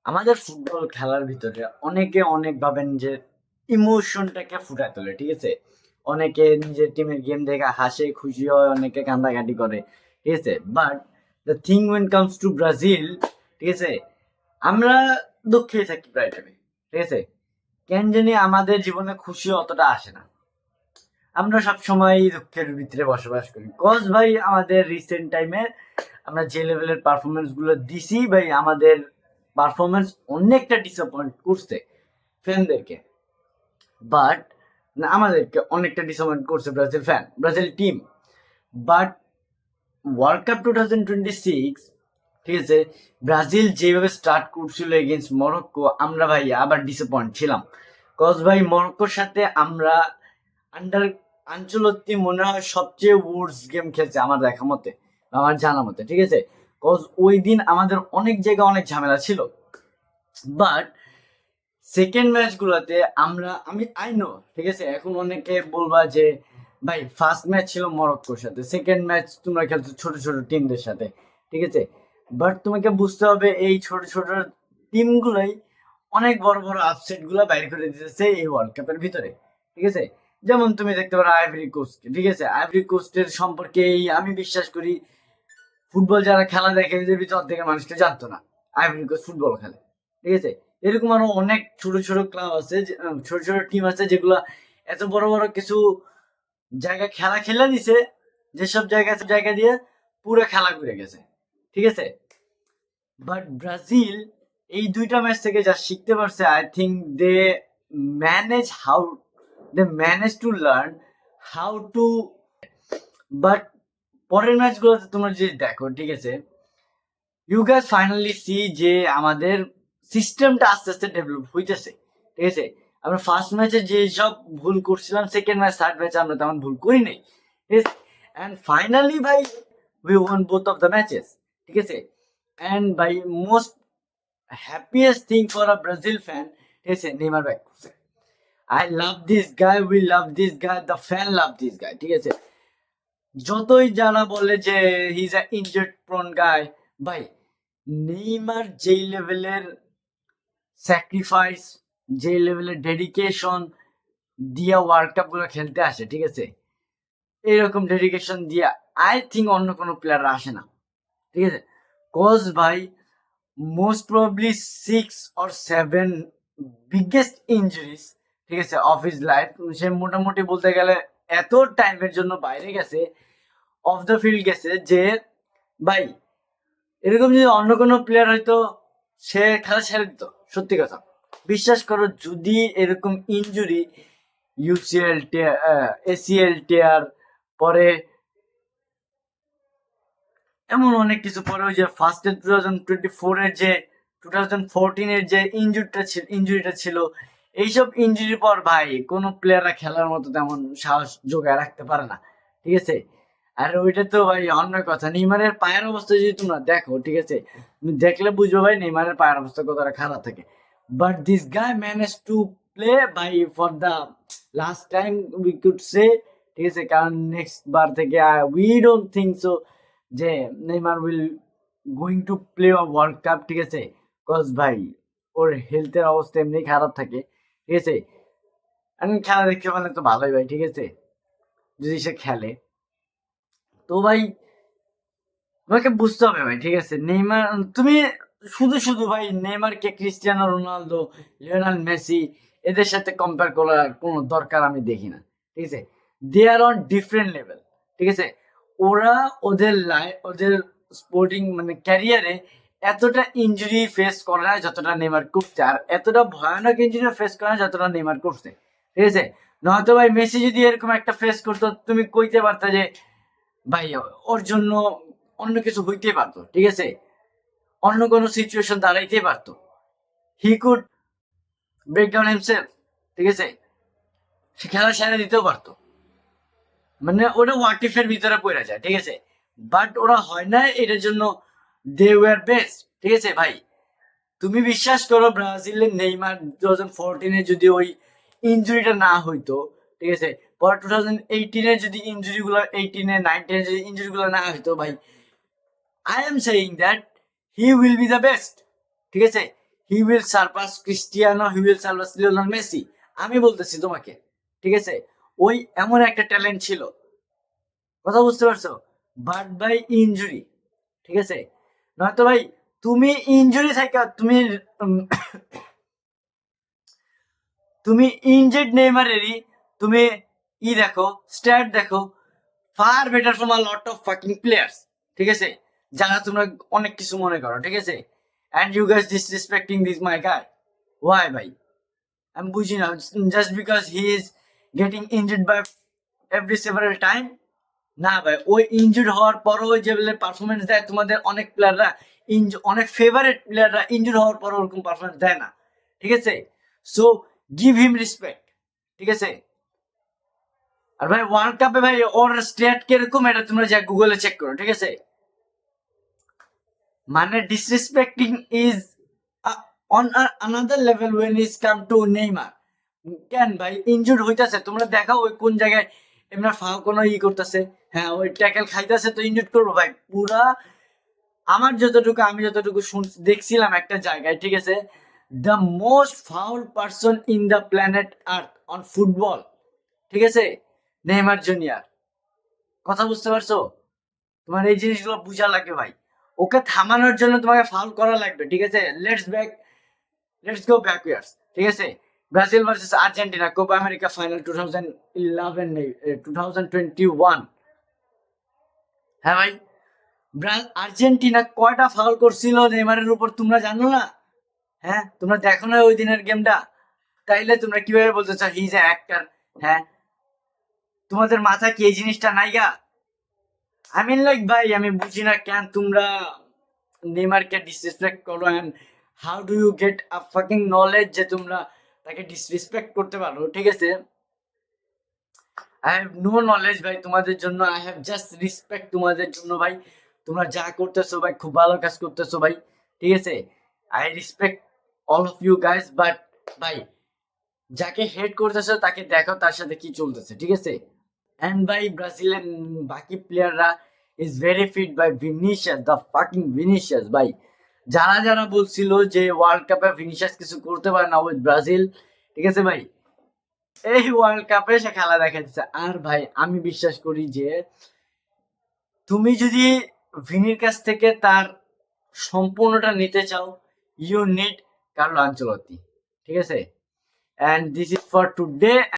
আমাদের ফুটবল খেলার ভিতরে অনেকে অনেক ভাবে নিজের ইমোশনটাকে ফুটায় তোলে, ঠিক আছে। অনেকে নিজের টিমের গেম দেখে হাসে, খুশি হয়, অনেকে কান্দাকাটি করে, ঠিক আছে। But the thing when comes to Brazil, ঠিক আছে, আমরা দুঃখেই থাকি প্রায় টাইমে, ঠিক আছে। কেন জানি আমাদের জীবনে খুশি অতটা আসে না, আমরা সবসময় দুঃখের ভিতরে বসবাস করি। কজ ভাই আমাদের রিসেন্ট টাইমে আমরা যে লেভেলের পারফরমেন্স গুলো দিছি ভাই, আমাদের পারফরমেন্স অনেকটা ডিসঅ্যাপয়েন্ট করছে ফ্যানদেরকে। বাট আমাদেরকে অনেকটা ডিসঅ্যাপয়েন্ট করছে Brazil team. But world cup 2026, ঠিক আছে, ব্রাজিল যেভাবে স্টার্ট করছিল এগেনস্ট মরক্কো, আমরা ভাই আবার ডিসঅ্যাপয়েন্ট ছিলাম। কজ ভাই মরক্কোর সাথে আমরা আন্ডার আঞ্চলত্তি মনে হয় সবচেয়ে ওয়ার্স গেম খেলছে আমার দেখা মতে, আমার জানা মতে, ঠিক আছে। কজ ওই দিন আমাদের অনেক জায়গায় অনেক ঝামেলা ছিল। বাট সেকেন্ড ম্যাচ গুলোতে আমি আই নো, ঠিক আছে, এখন অনেকে বলবা যে ভাই ফার্স্ট ম্যাচ ছিল মরক্কোর সাথে, সেকেন্ড ম্যাচ তোমরা খেলছো ছোট ছোট টিমদের সাথে, ঠিক আছে। বাট তোমাকে বুঝতে হবে এই ছোট ছোট টিমগুলোই অনেক বড় বড় আপসেট গুলো বাইর করে দিতেছে এই ওয়ার্ল্ড কাপের ভিতরে, ঠিক আছে। যেমন তুমি দেখতে পারো আইভরি কোস্ট, ঠিক আছে, আইভরি কোস্টের সম্পর্কে আমি বিশ্বাস করি ফুটবল যারা খেলা দেখে এদের ভিতর থেকে মানুষকে জানতো না আইভরি কোস্ট ফুটবল খেলে, ঠিক আছে। এরকম আরো অনেক ছোট ছোট ক্লাব আছে, ছোট ছোট টিম আছে যেগুলা এত বড় বড় কিছু জায়গা খেলা খেলে দিছে, যেসব জায়গা দিয়ে পুরো খেলা ঘুরে গেছে, ঠিক আছে। বাট ব্রাজিল এই দুইটা ম্যাচ থেকে যা শিখতে পারছে, I think manage how they manage to learn how to. But পরের ম্যাচগুলোতে তোমরা যদি দেখো, ঠিক আছে, ইউ গ্যাস ফাইনালি সি যে আমাদের সিস্টেমটা আস্তে আস্তে ডেভেলপ হইতেছে, ঠিক আছে। আমরা ফার্স্ট ম্যাচে যে সব ভুল করছিলাম, সেকেন্ড ম্যাচ থার্ড ম্যাচে আমরা তেমন ভুল করি নাই, ঠিক আছে। অ্যান্ড ফাইনালি ভাই we won both of the matches, ঠিক আছে। অ্যান্ড ভাই most happiest thing for a Brazil fan, ঠিক আছে, নেইমার ব্যাক করছে। I love this guy, we love this guy, the fan love this guy, ঠিক আছে। যতই যারা বলে যে he is a injured prone guy, ভাই নেইমার যেই লেভেলের স্যাক্রিফাইস, যে লেভেলের ডেডিকেশন দিয়া ওয়ার্ল্ড কাপ গুলো খেলতে আসে, ঠিক আছে, এরকম ডেডিকেশন দিয়া আই থিঙ্ক অন্য কোনো প্লেয়ার আসে না, ঠিক আছে। কজ ভাই most probably 6 or 7 biggest injuries, ঠিক আছে, অফ হিজ লাইফ। সে মোটামুটি বলতে গেলে এত টাইমের জন্য বাইরে গেছে, অফ দ্য ফিল্ড গেছে, যে ভাই এরকম যদি অন্য কোনো প্লেয়ার হয়তো সে খেলা ছেড়ে দিত, সত্যি কথা বিশ্বাস করো। যদি এরকম ইনজুরি, ইউসিএল টেয়ার, এসিএল টেয়ার, পরে এমন অনেক কিছু, পরে ওই যে ফার্স্ট 2024-এর যে 2014-এর যে ইঞ্জুরিটা ছিল, এইসব ইঞ্জুরির পর ভাই কোনো প্লেয়াররা খেলার মতো তেমন সাহস জোগায় রাখতে পারে না, ঠিক আছে। আর ওইটা তো ভাই অন্য কথা, নেইমারের পায়ের অবস্থা যদি তোমরা দেখো, ঠিক আছে, তুমি দেখলে বুঝবে ভাই নেইমারের পায়ের অবস্থা কতটা খারাপ থাকে। But this guy manage to play by for the last time we could say, ঠিক আছে। কারণ নেক্সট বার থেকে উই ডোন্ট থিঙ্ক সো যে Neymar will going to play a world cup, ঠিক আছে। কজ ভাই ওর হেলথের অবস্থা এমনি খারাপ থাকে, ঠিক আছে। আমি খেলা দেখতে পারলে তো ভালোই ভাই, ঠিক আছে, যদি সে খেলে। তো ভাই তোমাকে বুঝতে হবে ভাই, ঠিক আছে, নেইমার তুমি শুধু শুধু ভাই নেইমারকে ক্রিস্টিয়ানো রোনালদো, লিওনেল মেসি এদের সাথে কম্পেয়ার করার কোনো দরকার আমি দেখি না, ঠিক আছে। দে আর অন ডিফারেন্ট লেভেল, ঠিক আছে। ওরা ওদের স্পোর্টিং মানে ক্যারিয়ারে এতটা ইনজুরি ফেস করে না যতটা নেইমার করছে, আর এতটা ভয়ানক ইনজুরি ফেস করে না যতটা নেইমার করছে, ঠিক আছে। নয়তো ভাই মেসি যদি এরকম একটা ফেস করতো, তুমি কইতে পারতা যে ভাই ওর জন্য অন্য কিছু হইতে পারতো, ঠিক আছে, অন্য কোনো সিচুয়েশন দাঁড়াইতে পারতো, he could break down himself, ঠিক আছে, সে খেলা সেরে দিতেও পারতো। মানে ওটা হোয়াট ইফ এর ভিতরে পড়ে যায়, ঠিক আছে। বাট ওরা হয় না, এটার জন্য দে ওয়ার বেস্ট, ঠিক আছে ভাই। তুমি বিশ্বাস করো ব্রাজিলের নেইমার 2014-এ যদি ওই ইনজুরিটা না হইতো, ঠিক আছে, পর 2018-এ যদি ইনজুরিগুলো, 18-এ 19-এ যদি ইনজুরিগুলো না হইতো ভাই, I am saying that he will be the best, ঠিক আছে। He will surpass Cristiano, he will surpass Lionel Messi. আমি বলতেছি তোমাকে, ঠিক আছে? ওই এমন একটা ট্যালেন্ট ছিল, কথা বুঝতে পারছো? বাট বাই ইনজুরি, ঠিক আছে? নয়তো ভাই তুমি ইনজুরি থাকা তুমি ইনজেড নেইমারেরই তুমি দেখো, স্ট্যাট দেখো, far better from a lot of fucking players, ঠিক আছে? যারা তোমরা অনেক কিছু মনে করো, ঠিক আছে? And you guys disrespecting this my guy, why ভাই? আমি বুঝি না, just because he is getting injured by every several time. না ভাই, ওই ইনজুর্ড হওয়ার পরও যে পারফরমেন্স দেয় তোমাদের অনেক প্লেয়াররা, অনেক ফেভারিট প্লেয়াররা ইনজুর্ড হওয়ার পরও ওরকম পারফরমেন্স দেয় না, ঠিক আছে? সো গিভ হিম রেসপেক্ট, ঠিক আছে? আর ভাই ওয়ার্ল্ড কাপে ভাই ওর স্ট্যাট কিরকম এটা তোমরা যা গুগলে চেক করো, ঠিক আছে? মানে disrespecting is on another level when is come to Neymar. কেন ভাই ইনজুর্ড হইতাছে, তোমরা দেখাও ওই কোন জায়গায় এমনি ফাও কোনো করতেছে। হ্যাঁ, ওই ট্যাকেল খাইতেছে তো ইনজুর্ড করবো ভাই পুরা। আমি যতটুকু দেখছিলাম একটা জায়গায়, ঠিক আছে, the most foul person in the planet earth on football, ঠিক আছে, নেইমার জুনিয়র। কথা বুঝতে পারছো? তোমার এই জিনিসগুলো বুঝা লাগবে ভাই। ওকে থামানোর জন্য তোমাকে ফাউল করা লাগবে, ঠিক আছে? লেটস গো ব্যাকওয়ার্ডস, ঠিক আছে? Brazil versus Argentina Copa America final 2011 নেই, 2021। হ্যাঁ ভাই, আর্জেন্টিনা কয়টা ফাউল করছিল নেইমারের উপর তোমরা জানো না? হ্যাঁ, তোমরা দেখো না ওই দিনের গেমটা? তাইলে তোমরা কিভাবে বলতে চাও হি ইজ এ অ্যাক্টর? হ্যাঁ, তোমাদের মাথা কি এই জিনিসটা নাইগা? আই মিন লাইক ভাই, আমি বুঝি না কেন তোমরা নেইমারকে ডিসরেসপেক্ট করো, and how do you get a fucking knowledge যে তোমরা তাকে ডিসরেসপেক্ট করতে পারো, ঠিক আছে? আই হ্যাভ নো নলেজ ভাই তোমাদের জন্য, আই হ্যাভ জাস্ট রেসপেক্ট তোমাদের জন্য ভাই। তোমরা যা করতেছো ভাই খুব ভালো কাজ করতেছো ভাই, ঠিক আছে? I respect all of you guys, but ভাই যাকে হেড করতেছো তাকে দেখো তার সাথে কি চলতেছে, ঠিক আছে? এন্ড ভাই ব্রাজিলের বাকি প্লেয়াররা is very fit by Vinicius, the fucking Vinicius ভাই। যারা যারা বলছিল যে ওয়ার্ল্ড কাপে ভিনিসিয়াস কিছু করতে পারে না উইথ ব্রাজিল, ঠিক আছে ভাই, এই ওয়ার্ল্ড কাপে সে খেলা দেখাচ্ছে। আর ভাই আমি বিশ্বাস করি যে তুমি যদি ভিনির কাছ থেকে তার সম্পূর্ণটা নিতে চাও, ইউ নিড কার্লো আনচেলত্তি, ঠিক আছে? And this is for today.